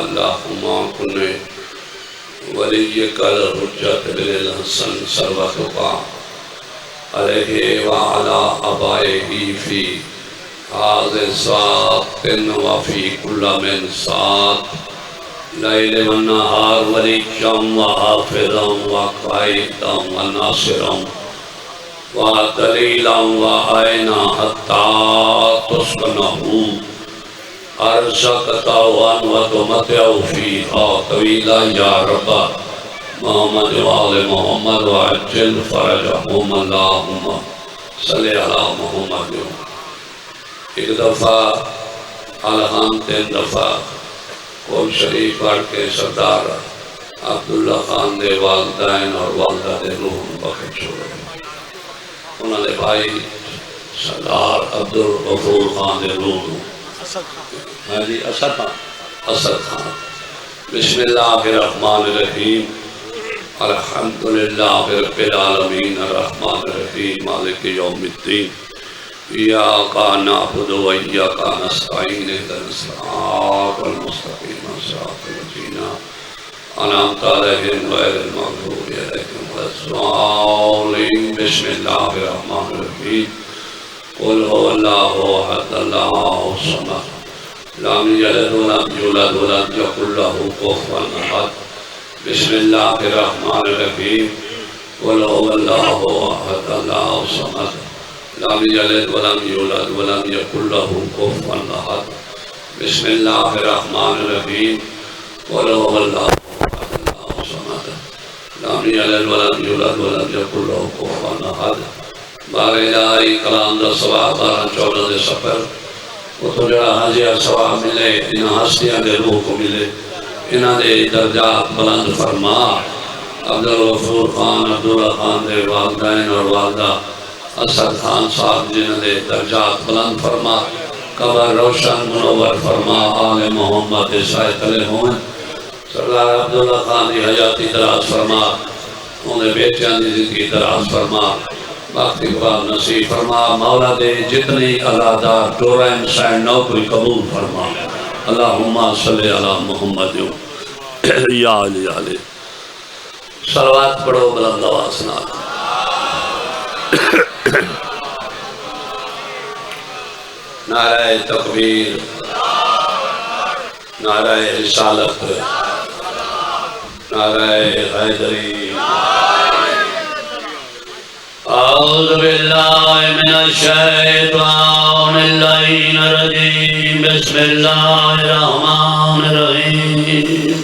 اللہم کن ولیک الحجت بن الحسن سروتقا علیہ وعلا ابائہ فی حاض سات وفی کل من سات لیل و نہار ولیکم و حافظم و قائدم و ناصرم و دلیلم و آئینہ حتی تسکنہو ارزقتا وان و تمتعو فیہا طویلا یا ربا محمد و آل محمد و عجل فرجہم اللہم صلی علی محمد. ایک دفعہ الہم 3 دفعہ قول شریف پڑھ کے سردار عبداللہ خان دے والدین اور والدہ دے روح بخش چھوڑے. انہوں نے بھائی سردار عبدالغفور خان دے روح اسد خان. بسم اللہ الرحمن الرحیم الحمدللہ رب العالمین الرحمن الرحیم مالک یوم الدین ایاک نعبد و ایاک نستعین اهدنا الصراط المستقیم صراط الذین انعمت علیہم غیر المغضوب علیہم ولا الضالین. بسم اللہ الرحمن الرحیم قل هو اللہ احد اللہ الصمد لم یلد ولم یولد ولم یکن له کفوا احد. بسم اللہ الرحمن الرحیم قل هو اللہ احد اللہ الصمد لم یلد ولم یولد ولم یکن له کفوا احد. بسم اللہ الرحمن الرحیم قل هو اللہ احد اللہ الصمد لم یلد ولم یولد ولم یکن له کفوا احد. بار الہی کلام دا ثواب 14 دے سفر وہ تو جڑا حاضیہ ثواب ملے انہاں ہستیاں دے روح کو ملے انہاں دے درجات بلند فرما. عبدالغفور خان عبداللہ خان دے والدین اور والدہ اسد خان صاحب جنہاں دے درجات بلند فرما. قبر روشن منور فرما. آل محمد سائے تلے ہوں. سردار عبداللہ خان دی حیاتی دراز فرما. انہیں بیٹیاں دی زندگی دراز فرما. وقت اقبال نصیب فرما. مولا دے جتنی علادار ٹورائن سائن نو کوئی قبول فرما. اللہم صلی علی محمد یا علی علی. صلوات پڑھو بلند آواز نال. نعرہ تکبیر نعرہ رسالت نعرہ حیدری. اعوذ باللہ من الشیطان اللعین الرجیم. بسم اللہ الرحمن الرحیم.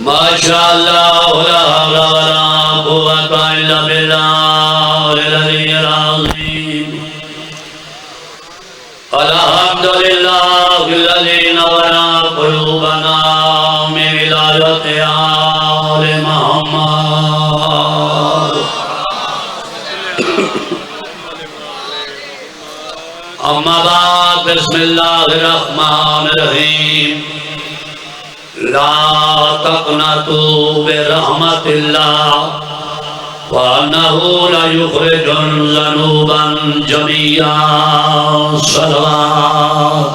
ماشاءاللہ لا حول ولا قوۃ الا باللہ العلی العظیم. الحمدللہ الذی نور قلوبنا من ولایت آل محمد. اما بعد بسم اللہ الرحمن الرحیم. لا تقنطوا برحمت اللہ وانہ لا یخرج ذنوبا جميعا. صلوات.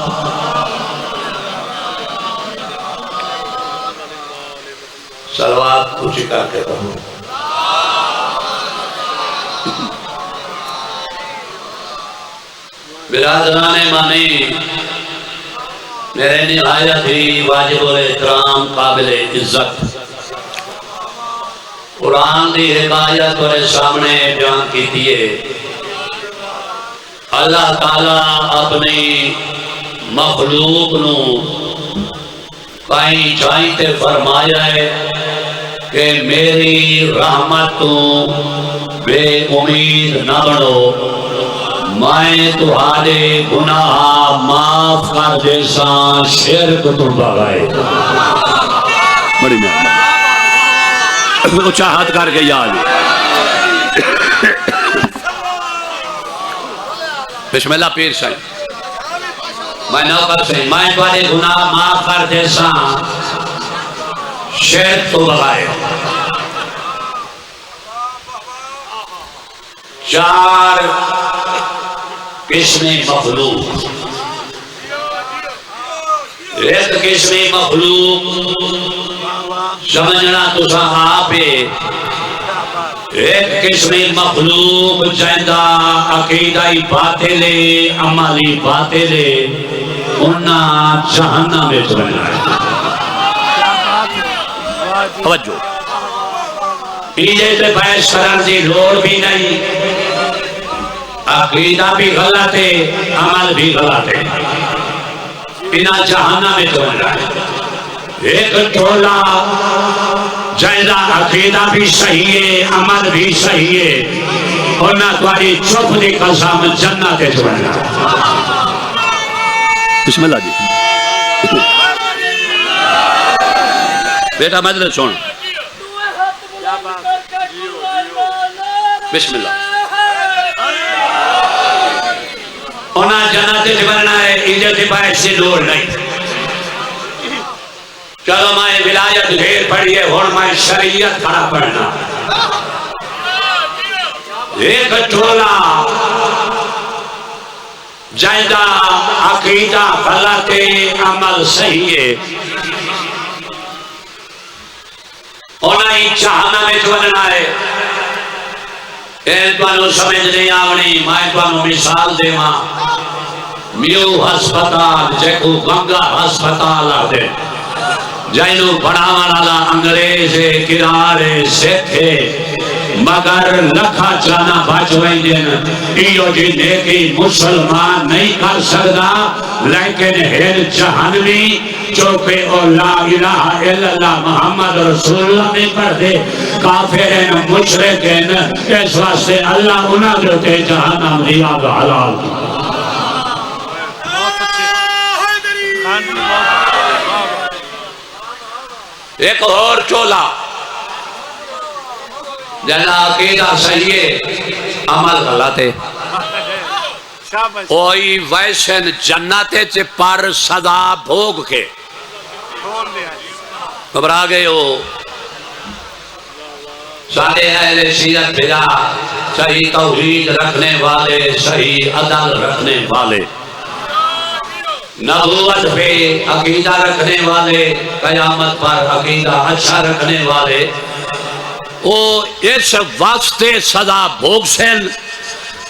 صلوات اونچی کر کے پڑھو. برادران مانی میرے نہایت ہی واجب الاحترام قابل عزت قرآن دی حکایت اور سامنے بیان کی دیئے. اللہ تعالیٰ اپنی مخلوق نو کہیں چاہیں تے فرمایا ہے کہ میری رحمت تو بے امید نہ بڑھو. میں تمہارے گناہ معاف کر جیسا شرک تو بغائے. بڑی مہربانی. اونچا ہاتھ کر کے یاد. بسم اللہ پیر سائیں. میں نوکر سے میں تمہارے گناہ معاف کر جیسا شرک تو بغائے. 4 قسم مخلوق ایک قسم مخلوق سمجھنا تو صحاب ایک قسم مخلوق جائندہ عقیدائی باطلے عملی باطلے انہاں جہنم میں چلنا ہے. توجہ ایجے تے بحث کرن دی لوڑ بھی نہیں. عقیدہ بھی غلط ہے عمل بھی غلط ہے. انہاں جہنم میں چلنا ہے. ایک ٹولا جائزہ عقیدہ بھی صحیح ہے عمل بھی صحیح ہے انہاں تمہاری چپ دی قسم جنت چلنا ہے. بسم اللہ جی. بیٹا مجلس سن. بسم اللہ. انہاں جنت چلنا ہے. عزت باعث سے دور نہیں. چلو میں ولایت ڈھیر پڑھیے اور میں شریعت کھڑا پڑھنا. ایک ٹولا جائدہ عقیدہ غلط عمل صحیح ہے انہیں جہنم میں چلنا ہے. تمہیں سمجھ نہیں آونی. میں تمہیں مثال دیواں. میو ہسپتال جیکو گنگا ہسپتال آدھے جائنو بڑھاوان والا انگریز کرارے سکھے مگر لکھا چانا بچوئیں دن ایو جی نیکی مسلمان نہیں کر سکتا لیکن ہر جہنمی چوکے او لا الہ الا اللہ محمد رسول اللہ میں پڑھ دے کافرین مشرکین اس واسطے اللہ انہاں جو تے جہنم دیا حلال کی. ایک اور چولا جنا عقیدہ صحیح ہے عمل غلط ہے کوئی ویسن جنت چ پر سزا بھوگ کے گھبرا گئے ہو. سارے اہل سیرت بھیجا صحیح توحید رکھنے والے صحیح عدل رکھنے والے نبوت پہ عقیدہ رکھنے والے قیامت پر عقیدہ اچھا رکھنے والے وہ اس واسطے سزا بھوگ سن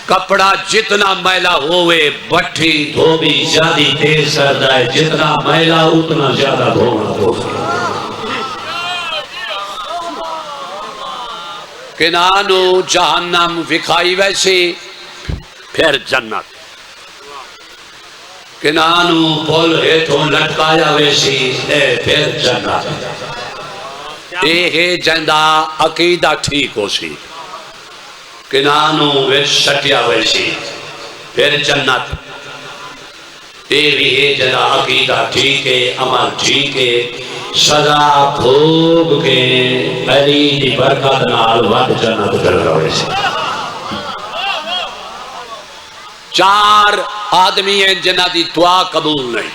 کپڑا جتنا میلا ہوئے بٹھی دھوبی زیادہ تیز کرتا ہے جتنا میلا اتنا زیادہ دھونا ہوگا. کنانو جہنم وکھائی ویسی پھر جنت کنانو پول ہیٹھوں لٹکایا ویسی پھر جنت. یہ جندہ عقیدہ ٹھیک ہو سی کنانو ویچ سٹیا ویسی پھر جنت. یہ بھی ہے جندہ عقیدہ ٹھیک ہے عمل ٹھیک ہے سزا بھوگ کے علی دی برکت نال وقت جنت کر رہا ویسی. چار آدمی ہیں جنہ دی دعا قبول نہیں.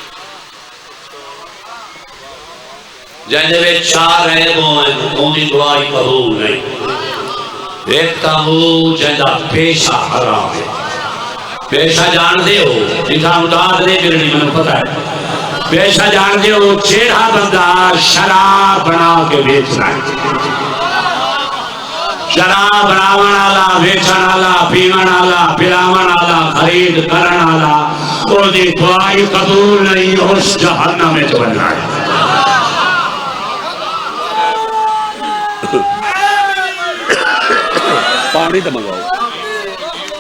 جنہ میں چار ہیں وہ ہیں ان دی دعائی قبول نہیں. ایک تا ہو جنہ پیشہ حرام ہے. پیشہ جان دے ہو جنہ اتار دے کرنی میں پتہ ہے. پیشہ جان دے ہو چیڑھا بندہ شراب بنا کے بیچنا ہے. شراب بناون والا بیچن والا پیون والا پلاون والا خرید کرن والا او دی دعائی قبول نہیں اس جہنم میں چلنا ہے. پانی تو منگاؤ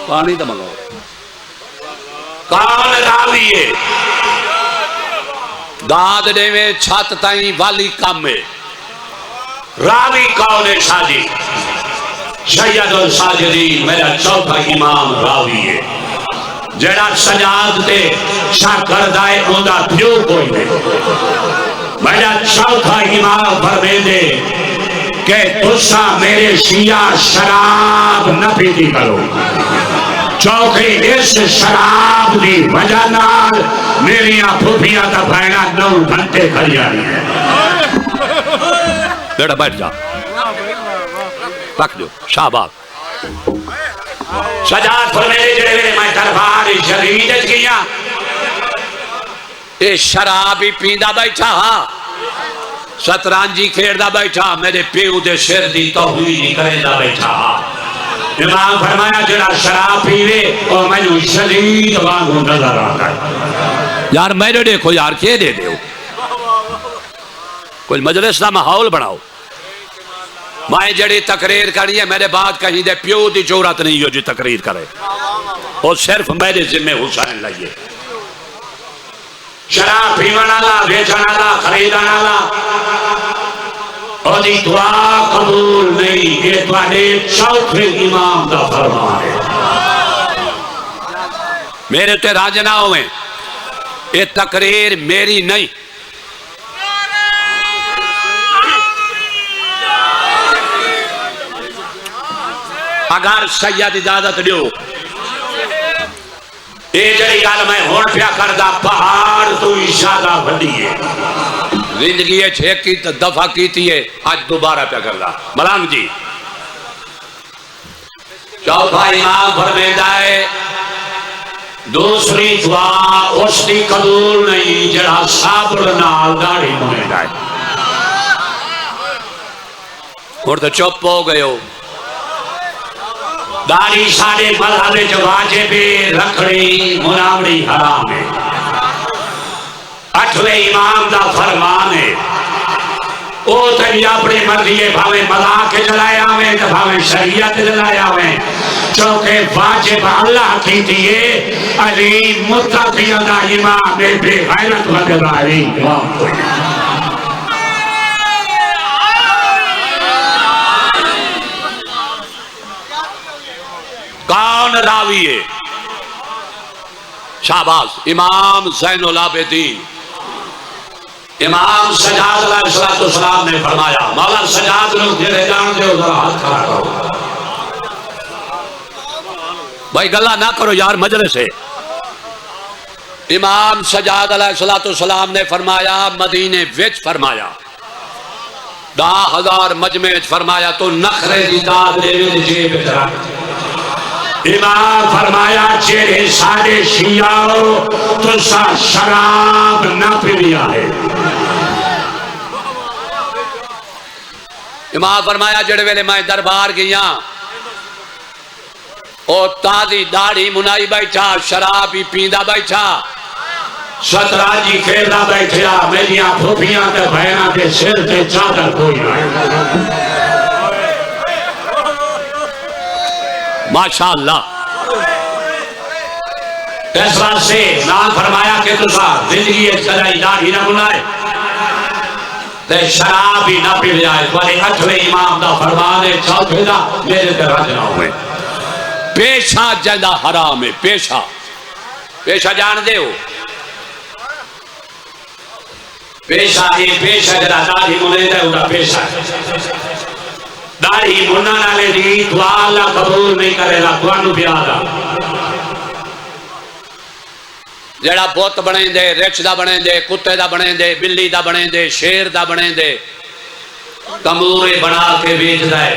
پانی تو منگاؤ. کون راوی ہے داد دے میں چھت تائیں والی کام میں راوی کون ہے شادی سید الساجدین میرا چوتھا امام راوی ہے جڑا سجاد تے شاکردائے ہوندہ پیو کوئی نہیں. میرا چوتھا امام فرمے دے کہ تسا میرے شیعہ شراب نہ پیتی کرو چوکھی اس شراب دی وجہ نال میریاں پھوپیاں دا بھائنا 9 گھنٹے کھڑی آئی ہے. بیٹا بیٹھ جا رکھ دو شہباز. سجاد فرمیدے جڑے میں دربار شریعت کیا اے شراب ہی پیندا بیٹھا ہاں شطرنجی کھیڑدا بیٹھا میرے پیو دے سر دی توہین کریندا بیٹھا ہاں امام فرمایا جڑا شراب پیوے اور مینوں شدید وانگو نظر آتا ہے یار میرے دیکھو یار کیا دے دیو کوئی مجلس نہ ماحول بناؤ میں جڑی تقریر کری ہے میرے بعد کہیں دے پیو دی جورت نہیں ہو جی تقریر کرے اور صرف میرے ذمہ حسین لئیے شراب پیون والا بیچن والا خریدن والا اور دعا قبول نہیں یہ تواڈے چوتھے امام دا فرمان ہے میرے تے راج نہ ہوئے یہ تقریر میری نہیں اگر سید اجازت دیو یہ جڑی گل میں ہون پیا کردا پہاڑ تو اشارہ بڑی ہے زندگی ایک دفعہ کیتی ہے آج دوبارہ پیا کردا ملانگ جی چوتھا امام فرمیندہ ہے دوسری دعا اس دی قبول نہیں جڑا صبر نال داڑھی منیندا ہے اور تو چپ ہو گئے ہو داڑھی ساڑے مذہب جو واجب رکھڑی مناوڑی حرام ہے اٹھویں امام دا فرمان ہے او تھی اپنی مرضی ہے بھاویں مذاق جلائے آویں تو بھاویں شریعت جلائے آویں چونکہ واجب اللہ کی دیئے علی متقیہ دا امام بے غیرت وغیرہ علی امام کوئی کون راوی ہے شہباز امام زین العابدین امام سجاد علیہ السلام نے فرمایا مولا سجاد لوگ جرے جان دے ذرا ہاتھ کھڑا کرو بھائی گلہ نہ کرو یار مجلس ہے امام سجاد علیہ السلام نے فرمایا مدینے وچ فرمایا 10,000 مجمع فرمایا تو نخرے دی داد دے میں جیب رکھ امام فرمایا چیرے سارے شیعوں تو سا شراب نہ پیا ہے امام فرمایا جڑے ویلے میں دربار گیا اور تازی داڑھی منائی بیٹھا شراب ہی پیندا بیٹھا شطرنجی کھیلدا بیٹھا میریاں پھوپھیاں تے بہناں دے سر تے چادر کوئی نہیں ماشاءاللہ اس بات سے نام فرمایا کہ تسا زندگی ایک سلائی داڑھی نہ بنائے تے شراب ہی نہ پی جائے والے 8ویں امام دا فرمان ہے چوتھے دا میرے تے رج نہ ہوئے پیشہ جندہ حرام ہے پیشہ جان دے ہو پیشہ ہی پیشہ جدہ داڑھی منے دے ہوگا پیشہ داڑھی منہ نالے دی دعا اللہ قبول نہیں کرے گا قرآن بھی آدھا جڑا بوت بنیں دے رچ دا بنیں دے کتے دا بنیں دے بلی دا بنیں دے شیر دا بنیں دے تمورے بنا کے بیچ دائے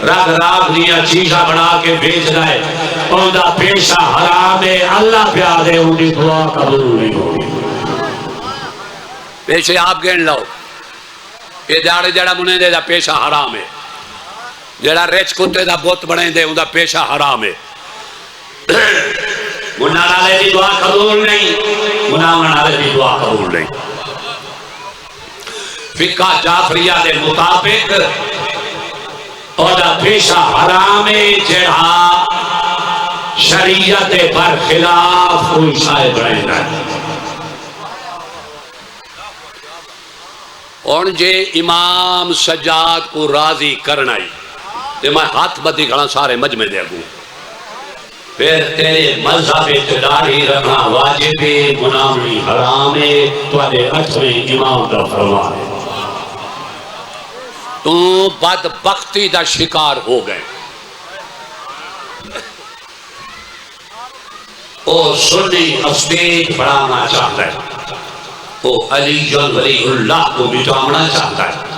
رگ راگ دیا چیزہ بنا کے بیچ دائے ان دا پیشہ حرام ہے اللہ پیادے ان کی دعا قبول نہیں ہوگی پیشے آپ گین لو یہ جاڑے جڑا بنیں دے دا پیشہ حرام ہے جڑا رچ کتے دا بوت بنیں دے ان دا پیشہ حرام ہے منہ نالے دی دعا قبول نہیں منہ نالے دی دعا قبول نہیں فقہ جعفریہ دے مطابق اور دا پیشہ حرام جڑا شریعت پر خلاف کوئی شاید رہنا ہے اور جے امام سجاد کو راضی کرنا ہی تے میں ہاتھ بدی کھڑا سارے مجمع دے گوں پھر تیرے مذہب داڑھی رکھنا واجب مناوڑی حرام ہے تواڈے 8ویں امام دا فرمان ہے تو بدبختی دا شکار ہو گئے او سنی اسٹیج بڑھانا چاہتا ہے او علی ولی اللہ کو بٹھانا چاہتا ہے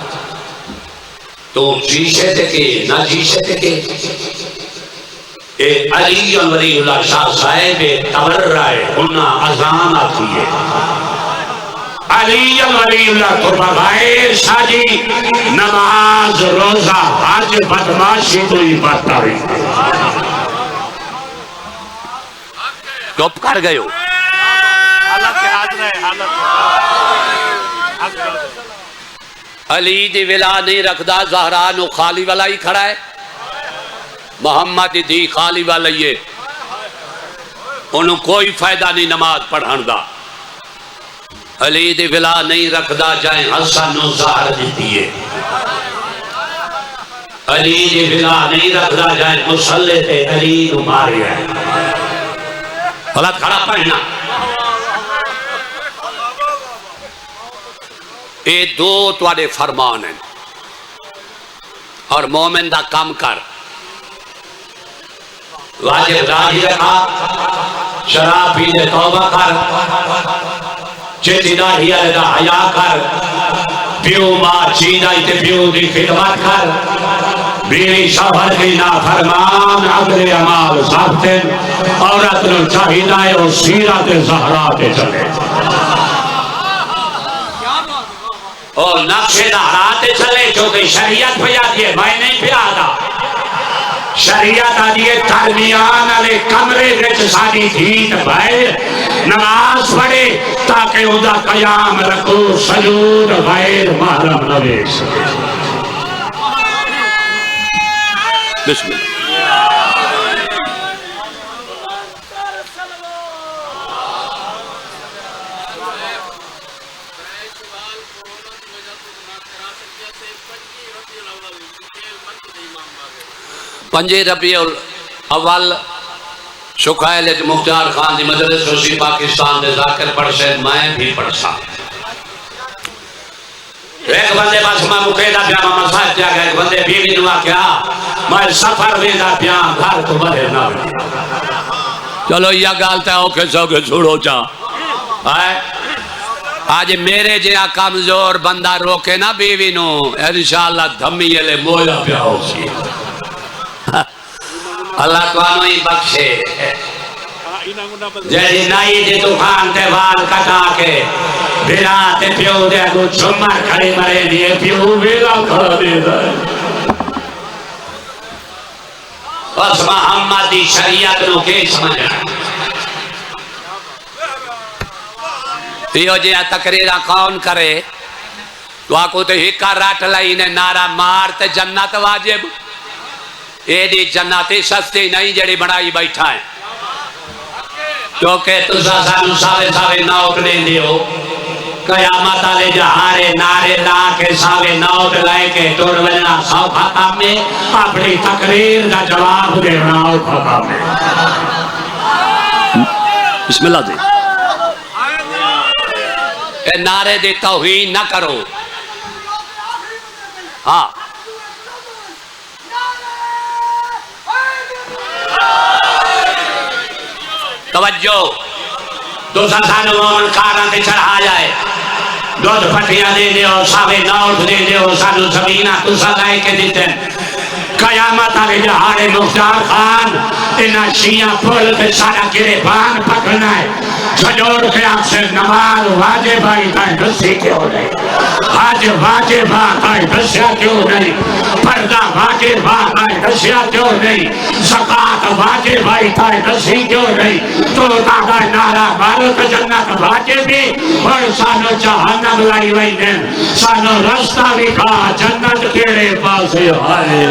تو جیشے تھے کہ نہ جیشے تھے کہ اے علی ولی اللہ شاہ صاحب تبرہ انہا اذان آتی ہے علی ولی اللہ تو بغیر شادی نماز روزہ حج بدماشی تو ہی بات آئی. چپ کر گئے ہو. علی دی ولا نہیں رکھدا زہرا نو خالی والا ہی کھڑا ہے. محمد دی خالی والا یہ انہوں کوئی فائدہ نہیں نماز پڑھن دا. علی دی ولا نہیں رکھدا جائیں حسن و زہر دیتی ہے. علی دی ولا نہیں رکھدا جائیں مسلح تے علی نو ماریا ہے. غلط کھڑا پڑھنا. اے دو تواڈے فرمان ہیں اور مومن دا کام کر. واجب راضی رکھا شراب پی دے توبہ کر چیتی داڑھی والے دا حیا کر پیو ماں چیدائی تے پیو دی خدمت کر بیوی شوہر کی نافرمان اگلے عمال ثابتن عورت نو چاہیدا ہے او سیرت زہرا تے چلے او نقش زہرا تے چلے کیونکہ شریعت پہ آتی ہے میں نہیں پہ آتا. شریعت آدھیے درمیان والے کمرے وچ ساری دھیت بھائی نماز پڑھے تاکہ ادا قیام رکھو سجود غیر محرم نہ ویکھ سکے. بسم اللہ. پنجے ربیع الاول شکائل مختار خان دی مجلس روسی پاکستان دے ذاکر پڑھ سے میں بھی پڑھ سا. ایک بندے بس میں مقیدہ پیا میں مساج جا گیا. ایک بندے بیوی نوا کیا میں سفر ویدہ پیا گھر تو بھرے نہ چلو یہ گالتا ہو کہ سو کے چھوڑو چا. آج میرے جہاں کمزور بندہ روکے نا بیوی نو انشاءاللہ دھمی لے مولا پیا ہو سی. اللہ توانو ہی بخشے. جیسی نائی دی دکان تے وال کٹا کے بنا تے پیو دے کو چھمر کھڑی مرے دیئے پیو ویلا کھڑا دے دائے. بس محمدی شریعت نو کے سمجھا پیو جیہاں تقریرہ کون کرے تو آکو تے ہکا رٹ لائی نے نعرہ مار تے جنت واجب. ایڈی جناتی سستی نہیں جڑی بڑھائی بیٹھا ہے کیونکہ تُسا سانو ساوے ساوے نوٹ دیں دیو قیامت آلے جہارے نعرے لا کے ساوے نوٹ لائے کے توڑ وجنا سو پھاتا میں اپنی تقریر دا جواب دے رہاؤ پھاتا میں. بسم اللہ دی. اے نعرے دی توہین نہ کرو. ہاں توجہ دوسرا سانو مومن کاران تے چڑھا جائے دودھ پھٹیاں دے دیو ساوے نوٹ دے دیو سانو زمینہ تسا لائے کے دیتے قیامت آلے جہارے مختار خان انہا شیعہ پھول تے سارا گرے بان پکڑنا ہے. چھجوڑ کے آپ سے نماز واجب آئی تائیں دسی کیوں نہیں حج واجب آئی دسیا کیوں نہیں پردہ واجب آئی دسیا کیوں نہیں زکاة واجب آئی تائیں دسی کیوں نہیں تو دادا نعرہ مارو تو جنت واجب بھی اور سانو جہنم لائی وئی دیں سانو رستہ بھی کھا جنت کیڑے پاسے آئے.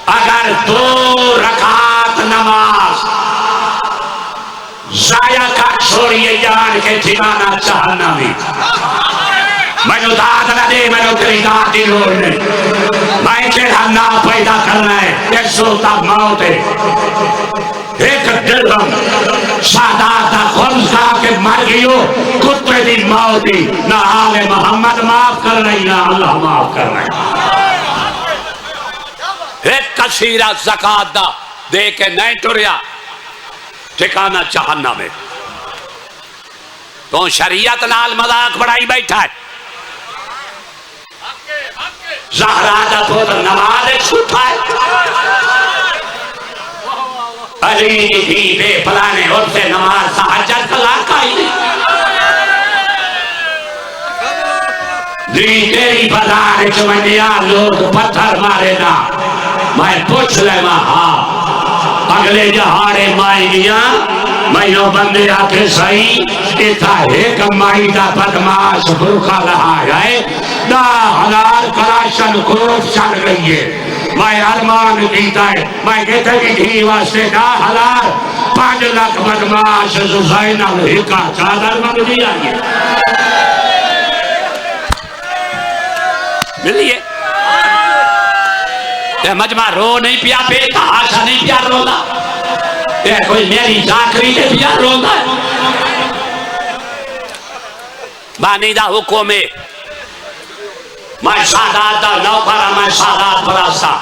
اگر دو رکعت نماز ضائع کا چھوڑیے جان کے ٹھکانا چاہنا بھی میں نے داد نہ دے میں نے تیری داد دی روڑ نہیں میں تیرا نا پیدا کرنا ہے. ایک سلطہ موت ہے ایک درہم سادات خمس کا کہ مر گئیو کتے دی موتی نہ آل محمد معاف کر رہی نہ اللہ معاف کر رہی. ایک کثیرہ زکاة دا دے کے نہیں ٹریا ٹھکانا چاہنا میں تو شریعت نال مذاق بڑھائی بیٹھا ہے. زہرا دا پوتر نماز ایک چھوٹا ہے علی بھی بے پلانے اور سے نماز تہجد قضا کائی دی تیری بازار چونیا لوگ پتھر مارے نا میں پوچھ لے ماں ہاں اگلے جہارے مائی گیا میں نو بندے آکے سائی ایتا ایک مائی دا بدماش برخہ رہا ہے 10,000 کراشن خوف چل گئی ہے میں ارمان کیتا ہے میں کہتے بھی تھی واسطے 10,000 5 لاکھ بدماش زوزائن الحقہ چادر مانگ دیا ہے ملیے یہ مجمع رو نہیں پیا پیتا آشا نہیں پیا رولا یہ کوئی میری ذاکری نے پیا رولا بانی دا حکم میں سادات دا نوکرہ میں سادات براستا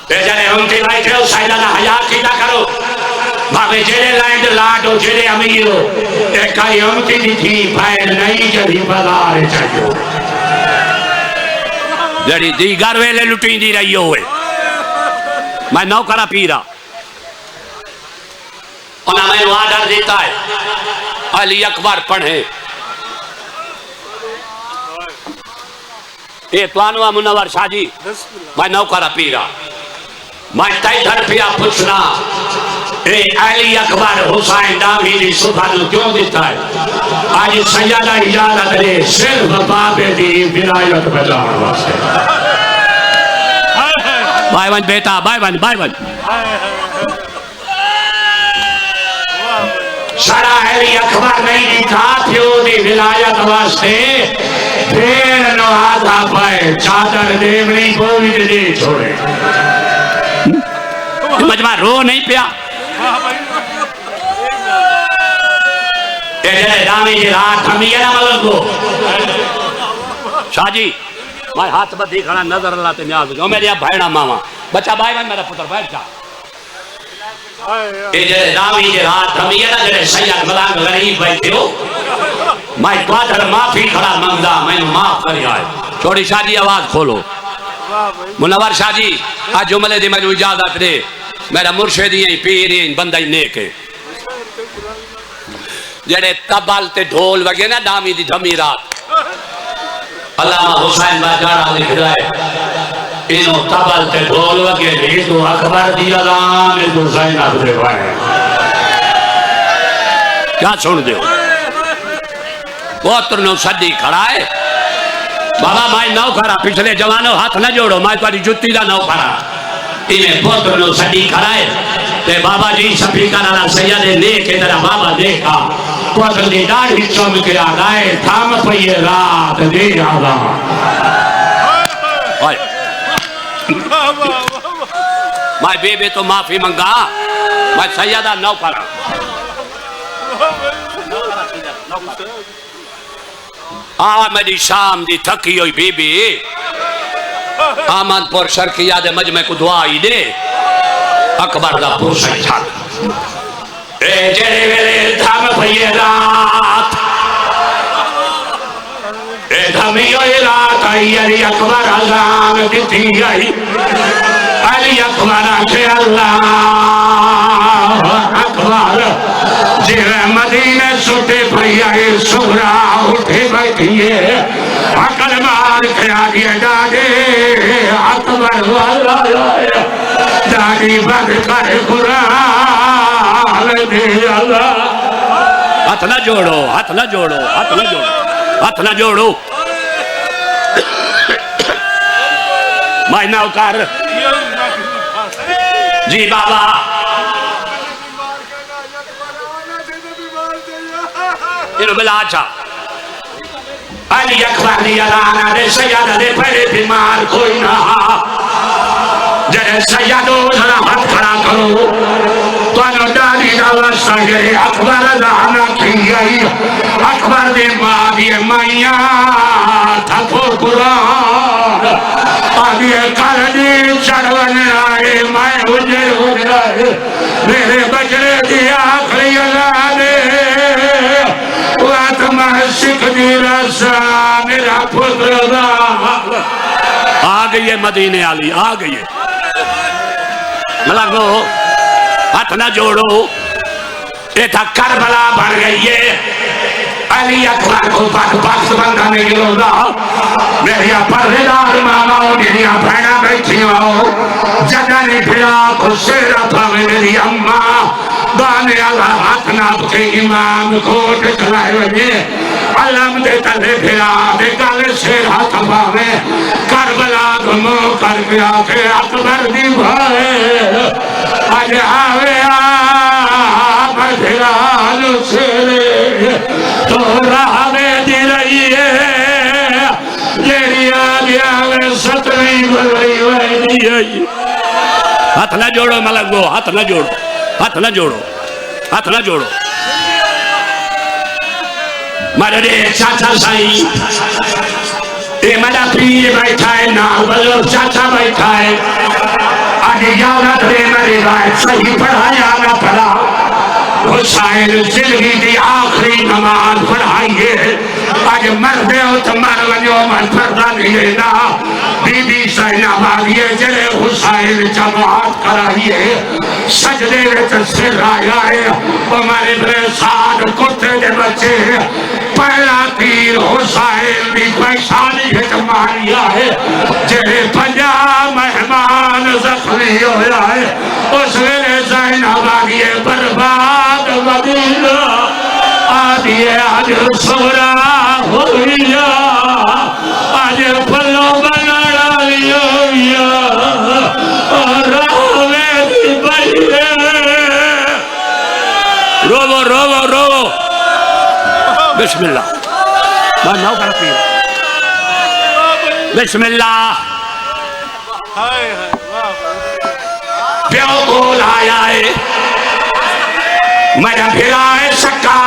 یہ جنہیں ہمتی بیٹھے ہو سائلانہ حیات کی نہ کرو بھاوے جنہیں لائنڈ لاڈو جنہیں امیر ہو ایک کئی ہمتی دی تھی پھائل نہیں جبھی بازار چاہیے جڑی دیگر ویلے لٹیں دی رہی ہوئے میں نوکرہ پیرا انہاں میں آڈر دیتا ہے علی اکبر پڑھیں اے توانوہ منور شاہ جی میں نوکرہ پیرا میں تائی دھر پیا پوچھنا اے علی اکبر حسین دامی دی سبحانو کیوں دیتا ہے آج سیدہ اجازت دے صرف بابے دی ولایت بجان واسطے بائی ون بیٹا بائی ون سڑا علی اکبر نہیں دیتا پیو دی ولایت واسطے پھر نو آدھا پائے چادر دیونی بوئی دے چھوڑے مجمع رو نہیں پیا جنہیں دامی جی رات ہمی ہے نا ملک کو شاہ جی میں ہاتھ بدھی کھڑا نظر اللہ تے نیاز جو میرے اب بھائینا ماما بچہ بھائی بھائی میرا پتر بیٹھ جا جنہیں دامی جی رات ہمی ہے نا جنہیں سید ملانگ غریب بیٹھے ہو میں قادر معافی کھڑا منگدہ میں معاف کری آئے چھوڑی شاہ جی آواز کھولو منور شاہ جی آج جملے دی میں اجازت دے میرا مرشدی ہیں پیرین بندہ ہی نیک ہے جڑے تبال تے ڈھول وگے نا دامی دی دھمی رات علامہ حسین باجارہ لکھ رہا ہے انہوں تبال تے ڈھول وگے لے تو اکبر دی علام تو زینب دے بھائے کیا سن دے پوتر نو صدی کھڑا ہے بابا مائی نو کھڑا پچھلے جوانوں ہاتھ نہ جوڑو مائی تاری جتی دا نو کھڑا انہیں پوتر نو صدی کھڑا ہے تے بابا جی سبھی کرانا سید نیک ادھر بابا دیکھا پوتر دی ڈاڑھی چوم کے آگائے تھام پئیے رات دے آگا مائی بے بے تو معافی منگا مائی سیدہ نو کھڑا آمدی شام دی تھکی ہوئی بی بی آمد پور شرکی یاد مجمع کو دعائی دے اکبر دا پرسا چھاک اے جڑے ویلے دھام پئیے رات اے دھامی ہوئی رات آئی علی اکبر اذان دیتی آئی علی اکبر آکھے اللہ اکبر جیوے مدینہ سوٹے پئی آئی سغرا اٹھے بیٹھئے عقل مار کھیالی ڈاڑے اکبر والا ڈاڑی بند کر قرآن دے اللہ ہاتھ نہ جوڑو ہاتھ نہ جوڑو ہاتھ نہ جوڑو ہاتھ نہ جوڑو میں نوکر جی بابا انہوں بلا اچھا علی اکبر دی الانا دے سیادہ دے پہلے بیمار کوئی نہ جنہیں سیادو ذرا ہاتھ کھڑا کرو تو انہوں ڈالی ڈالا سنگے اکبر الانا کی گئی اکبر دے ماں دی مائیاں تھپو قرآن آگے کردی چڑھون آئے میں اجر ہو جائے میرے بچڑے دی آخری اللہ دے سکھ دی رسا میرا پتر دا آ گئی ہے مدینے آلی آ گئی ہے ملنگو ہاتھ نہ جوڑو، یہ تھا کربلا بن گئی ہے۔ علی اکبر کو پاک بندہ نہیں گرودا، میری پردیدار ماما میریا بہنا بیٹھی ہو، جگہ نہیں پھرا کو سیرا تھا میری اماں بانے اللہ ہاتھ ناپ کے امام کھوٹ چلائے وجے علم دے تلے پھرا دے گالے سیرا تھا میں کربلا گمو کر گیا کہ اکبر دی بھائے آج آوے آبا دھران سیرے تو راہ میں دی رہی ہے جیری آگیا میں ستویں بلوئی وی دی ہے۔ ہاتھ نہ جوڑو ملنگو، ہاتھ نہ جوڑو، ہاتھ نہ جوڑو، ہاتھ نہ جوڑو۔ میرے چاچا سائی اے میرا پیر بیٹھا ہے، نال بزرگ چاچا بیٹھا ہے، آج یادت دے میری بات صحیح پڑھا یا نہ پڑھا، حسین زندگی دی آخری نماز پڑھائیے، آج مردے ہو تو مر ونیو من پردہ نہیں لینا، بی بی سائنہ باغیے جلے حسین جماعت کرائیے، سجدے ویچ سر آیا ہے، ہمارے بڑے ساتھ کتے دے بچے، پہلا تیر حسین بھی پیشانی ہے جماعیہ ہے، جلے پنجا مہمان زخمی ہویا ہے، اس ویلے سائنہ باغیے برباد مدینہ آدھیے آج سورا ہویا آج پلو بناڑا لیا اور راوے دی بھئیے رو رو رو بسم اللہ ناؤ کر پیر بسم اللہ پیو کو لایا ہے میرا بھیرا ہے سکا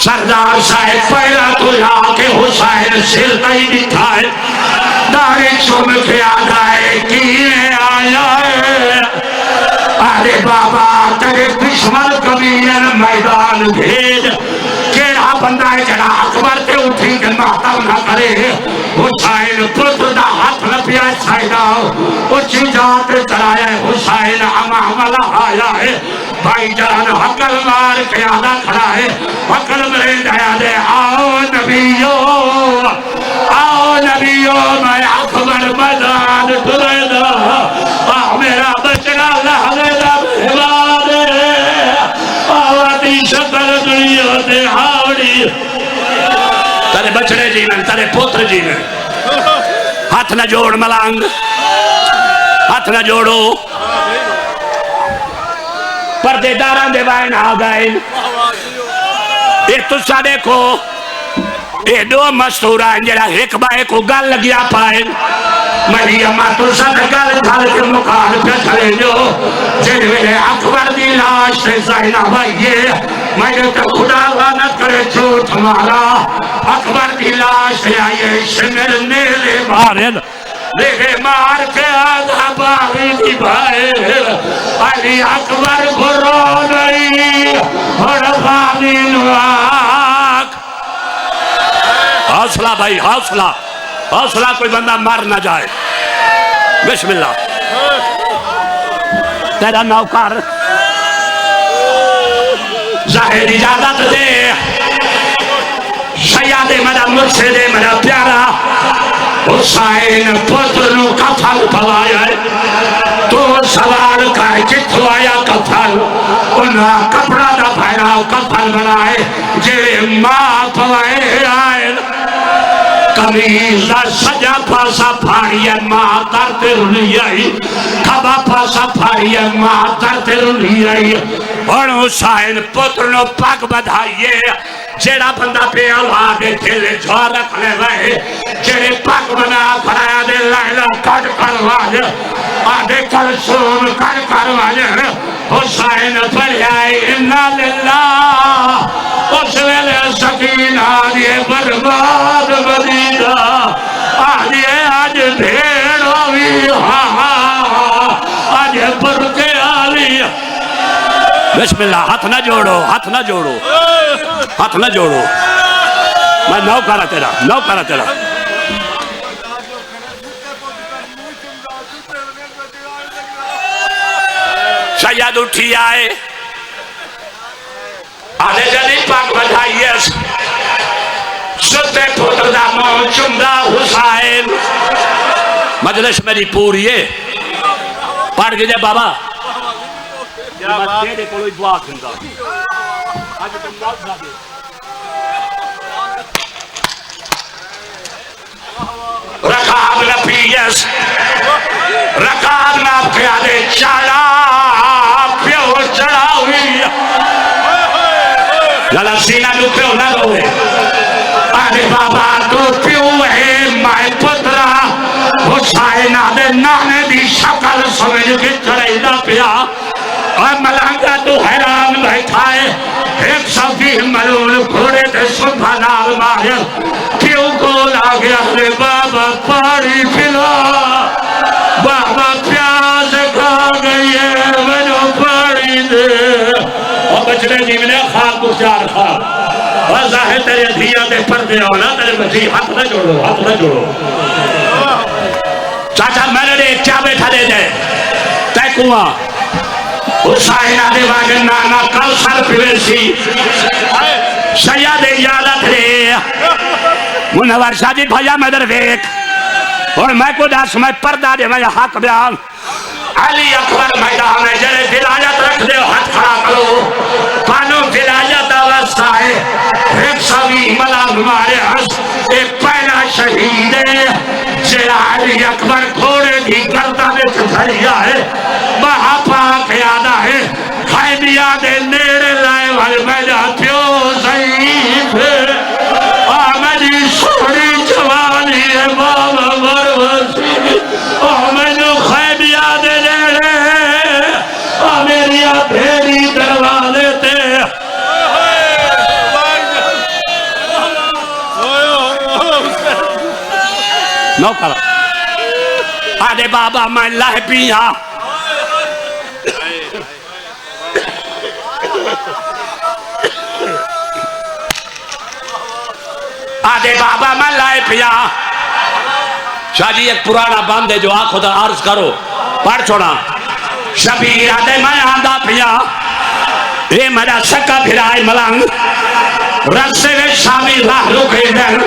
سردار صاحب پہلا تو لا کے حسین سر تئی دکھائے دارے چوم کے آدھائے کیے آیا ہے ارے بابا تیرے دشمن کبیر میدان بھیج کیڑا بندہ ہے جڑا اکبر تے اٹھی کے ماتم نہ کرے حسین پتر دا ہاتھ لپیا سائدہ اچھی جات چلایا ہے حسین عماملہ آیا ہے بھائی جان حقل مار کے آدھا کھڑا ہے حقل مرے دیا دے آؤ نبیو میں اکبر میدان ترے دا میرا بچنا لہنے دا بہواد آواتی شکل دنیا دے ہاوڑی تارے بچڑے جینے تارے پوتر جینے ہاتھ نہ جوڑ ملانگ ہاتھ نہ جوڑو پردے داران دے بائن آگائیں ایک تو سا دیکھو اے دو مستوران جڑا ایک بائے کو گل لگیا پائیں مری اما تو ساتھ گل تھال کے مقال پہ چلے جو جنوے اکبر دی لاش سے زائنہ بھائیے میں تو خدا لعنت کرے چھوٹ مارا اکبر دی لاش سے آئیے شمر نیلے بارد لیکے مار کے آدھا باغی دی بھائے علی اکبر کو رو نہیں اور باغی نواک حوصلہ بھائی حوصلہ حوصلہ کوئی بندہ مر نہ جائے بسم اللہ تیرا نوکر ظاہر اجازت دے سیاد میرا مرشد میرا پیارا حسین پتر نو کفن پوایا ہے تو سوال کر کتھو آیا کفن انہا کپڑا دا پہنا کفن بنائے جے ماں پوائے آئے کمیز دا سجا پاسا پھاڑی ہے ماں درتے رلی آئی کھبا پاسا پھاڑی ہے ماں درتے رلی آئی اور حسین پتر نو پاک بدھائیے جیڑا بندہ پہ اللہ دے دل جو رکھنے وے جیڑے پاک بنا کھڑایا دے لائلہ کٹ کرواج آدھے کلسوم کٹ کرواج حسین پڑھائی انہا للہ اس ویلے سکینہ دیئے برباد مدینہ آدھے آج بھیڑ ہوئی آج برکے آلی بسم اللہ ہاتھ نہ جوڑو ہاتھ نہ جوڑو ہاتھ نہ جوڑو میں نو کرا تیرا سید اٹھی آئے آدھے جنی پاک بدھائیے ستے پتر دا مون چمدہ حسین مجلس میری پوری ہے پڑھ گئے بابا تیرے کو دعا کھنگا رکاب نفیس رکاب ناپ کے آدھے چالا پیو چڑھا ہوئی للا سینہ نو پیو نہ روے آدھے بابا تو پیو ہے مائے پترا حسین آدھے نانے دی شکل سمجھ کے چڑھائی نہ پیا اور ملانگا تو حیران بیٹھا ہے ایک صفی ملول گھوڑے دے صبح نال مارے کیوں کو لاغیا رے بابا پاڑی پھلا بابا پیاز کھا گئی ہے منو پاڑی دے اور بچنے جی میں نے خواب گزار خواب وضاح ہے تیرے دھیا دے پردے ہونا تیرے بچی ہاتھ نہ جوڑو ہاتھ نہ جوڑو چاچا میں نے کیا بیٹھا دے دے تے کنواں حسین آدھے واجن نانا کوثر پیویسی سید اجازت رے منور شاجد بھایا میں در ویک اور میں کو داس میں پردہ دے میں حق بیان علی اکبر میدان میں جلے ولایت رکھ دے ہاتھ کھڑا کرو پانو ولایت آوستہ ہے ایک سوی ملام مارے ہنس ایک پہلا شہید ہے جلہ علی اکبر گھوڑے دی گردہ میں کھڑیا ہے مہا پاک یادہ ہے خیمیہ دے نیرے لائے والے میں جاتیوں ضعیف ہے آمدی سوڑی جوانی ہے بابا مروسی آمدو خیمیہ دے نیرے آمیریا بھیری دروازے تے نو کرا آدھے بابا میں لہ پیا آدھے بابا میں لائے پیا شاہ جی ایک پرانا بند ہے جو آنکھوں در عرض کرو پڑھ چھوڑا شبیر آدھے میں آدھا پیا اے میرا سکا پھرائے ملنگ رسے میں شامی راہ رکھے دن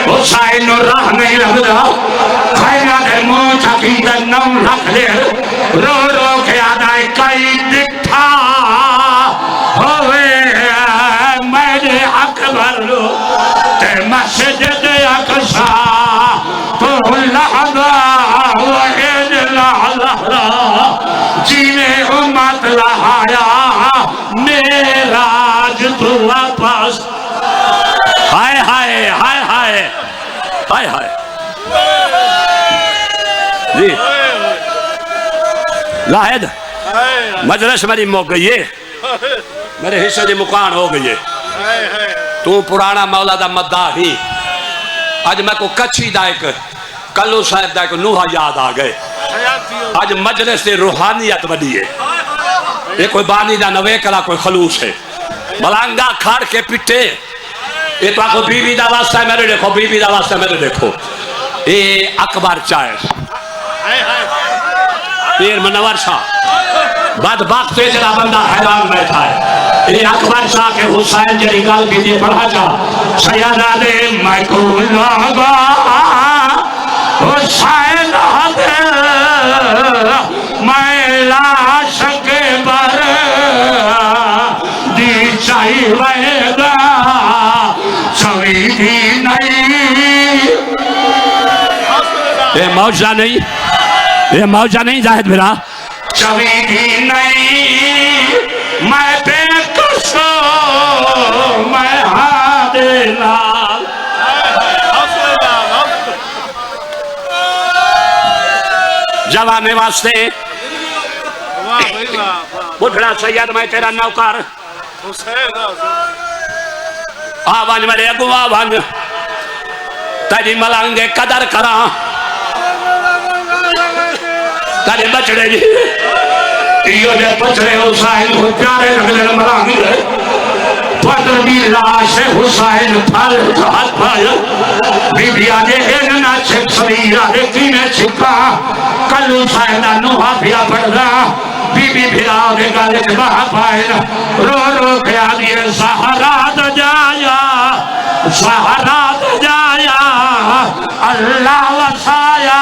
حسین نو راہ نہیں لگدا خیمہ دے موچا کی در نم رکھ لے رو رو کے آدھائے کئی دکھا ہوئے میرے اکبر تے مسجد اقصا تو لحظہ وحید لحظہ جینے امت لہایا میراج تو واپس ہائے ہائے ہائے ہائے ہائے ہائے جی لاہد مجلس میری موک گئی ہے میرے حصے دی مکان ہو گئی ہے تو پرانا مولا دا مدعا ہی آج میں کو کچھی دا ایک کلو صاحب دا ایک نوحہ یاد آگئے آج مجلس دی روحانیت بڑی ہے یہ کوئی بانی دا نوے کلا کوئی خلوص ہے ملانگا کھاڑ کے پٹے یہ تو آکو بی بی دا واسطہ ہے میرے دیکھو بی بی دا واسطہ ہے میرے دیکھو یہ اکبر چاہے پیر منور شاہ بدبخت تیجرہ بندہ حیران بیٹھا ہے یہ اکبر شاہ کے حسین جری گال کی دیے پڑھا جا سیدہ دے میں کو لگا حسین دے میں لاش کے بر دی چاہی ویدہ سوی دی نہیں یہ موجہ نہیں یہ موجہ نہیں زاہد بھرا چوی دی نہیں میں بے کسو میں ہادے لال جوانے واسطے بڑھڑا سید میں تیرا نوکر آوان میرے اگو آوان تیری ملانگے قدر کرا تیرے بچڑے جی یہ دے بچڑے حسین کو پیارے لگلے ملانگے پتر بھی لاش حسین پھل ہاتھ پھایا بی بی آجے اینا چھپ سمیر آجے کینے چھپا کلو سائنہ نوحہ پیا پڑھ رہا بی بی بھیرا دے گالے کے باہ پائے رو رو کے آدھئے سہارا دا جایا سہارا دا جایا اللہ وسایا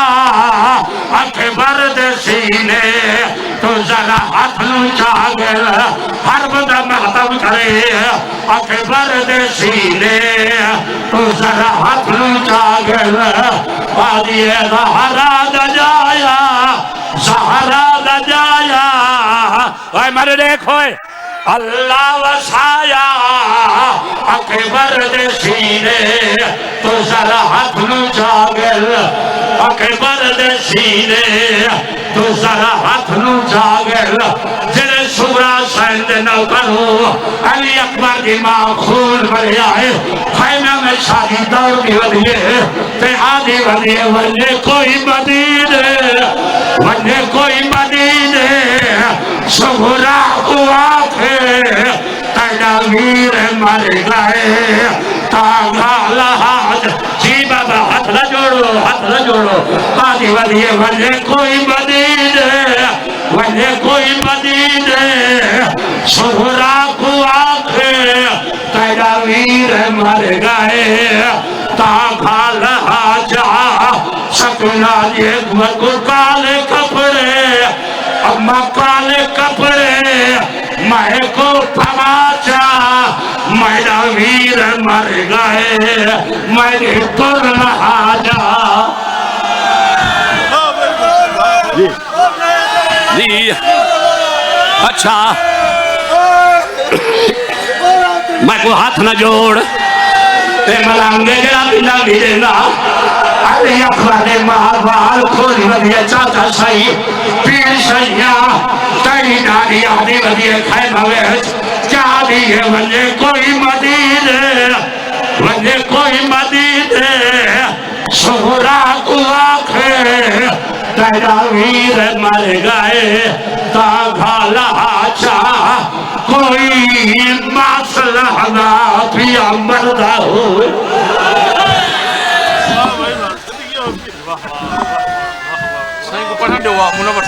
اکبر دے سینے تو ذرا ہاتھ نو چاگل ہر بندہ محتم کرے اکبر دے سینے تو ذرا ہاتھ نو چاگل آدھئے سہارا دا جایا سہارا دا جایا اے مرے دیکھو اللہ وسایا اکبر دے سینے تو ذرا ہاتھ نو چاگل اکبر دے سینے تو ذرا ہاتھ نو چاگل جنہیں سبرا سائن دے نو کرو علی اکبر دی ماں خون بھرے آئے خیمہ میں شادی دور بھی ودیے تہادی ودیے ونجے کوئی مدینے ونجے کوئی مدینے سبرا ہوا تھے تیرا ویر مر گئے تاغا لحاظ جی بابا ہاتھ نہ جوڑو آدھی ودیے ونجے کوئی مدینے ونجے کوئی مدینے سبرا ہوا تھے تیرا ویر مر گئے تاغا لحاظ سکنا یہ کو کالے کپڑے اما کالے کپڑے میں کو تماچا میرا ویر مر گئے میرے تر رہا جا جی اچھا میں کو ہاتھ نہ جوڑ تے ملانگے جڑا بنا بھی دینا علی اکبر مہاوال کھولی ودیے چاچا سائی پیر سیاں تیری ڈاڑی آدھی ودیے خیمہ ویچ کیا دیئے ونجے کوئی مدینے ونجے کوئی مدینے سہرا کو آنکھے تیرا ویر مر گئے تاغا لحاچا کوئی مسئلہ نہ پیا مردہ ہوئے Saya ko pa na dewa muna ba